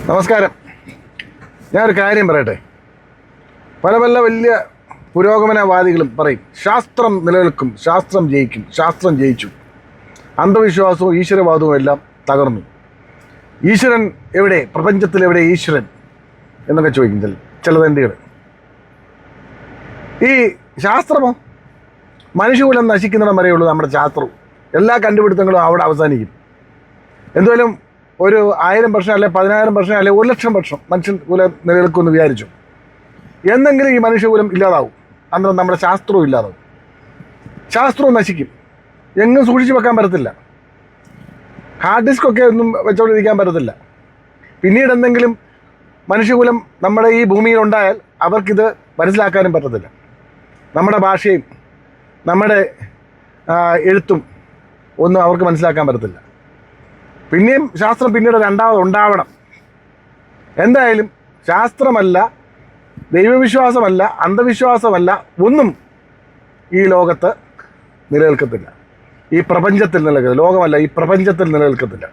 നമസ്കാരം. ഞാനൊരു കാര്യം പറയട്ടെ. പല വലിയ പുരോഗമനവാദികളും പറയും ശാസ്ത്രം നിലനിൽക്കും, ശാസ്ത്രം ജയിക്കും, ശാസ്ത്രം ജയിച്ചു. അന്ധവിശ്വാസവും ഈശ്വരവാദവും എല്ലാം തകർന്നു. ഈശ്വരൻ എവിടെ? പ്രപഞ്ചത്തിൽ എവിടെ ഈശ്വരൻ എന്നൊക്കെ ചോദിക്കും ചില തണ്ടികൾ. ഈ ശാസ്ത്രമോ? മനുഷ്യകുലം നശിക്കുന്നിടം വരെയുള്ളൂ നമ്മുടെ ശാസ്ത്രവും. എല്ലാ കണ്ടുപിടുത്തങ്ങളും അവിടെ അവസാനിക്കും. എന്തായാലും ഒരു 1000 വർഷം അല്ലെ 10,000 വർഷം അല്ലെ 1,00,000 വർഷം മനുഷ്യകുലം നിലനിൽക്കുമെന്ന് വിചാരിച്ചു. എന്നെങ്കിലും ഈ മനുഷ്യകുലം ഇല്ലാതാവും. അന്നേരം നമ്മുടെ ശാസ്ത്രവും ഇല്ലാതാവും. ശാസ്ത്രവും നശിക്കും. എങ്ങും സൂക്ഷിച്ച് വെക്കാൻ പറ്റത്തില്ല. ഹാർഡ് ഡിസ്കൊക്കെ ഒന്നും വെച്ചുകൊണ്ടിരിക്കാൻ പറ്റത്തില്ല. പിന്നീട് എന്തെങ്കിലും മനുഷ്യകുലം നമ്മുടെ ഈ ഭൂമിയിൽ ഉണ്ടായാൽ അവർക്കിത് മനസ്സിലാക്കാനും പറ്റത്തില്ല. നമ്മുടെ ഭാഷയും നമ്മുടെ എഴുത്തും ഒന്നും അവർക്ക് മനസ്സിലാക്കാൻ പറ്റത്തില്ല. പിന്നെയും ശാസ്ത്രം പിന്നീട് രണ്ടാമത് ഉണ്ടാവണം. എന്തായാലും ശാസ്ത്രമല്ല, ദൈവവിശ്വാസമല്ല, അന്ധവിശ്വാസമല്ല, ഒന്നും ഈ ലോകത്ത് നിലനിൽക്കത്തില്ല. ഈ പ്രപഞ്ചത്തിൽ നിലനിൽക്കത്തില്ല. ലോകമല്ല, ഈ പ്രപഞ്ചത്തിൽ നിലനിൽക്കത്തില്ല.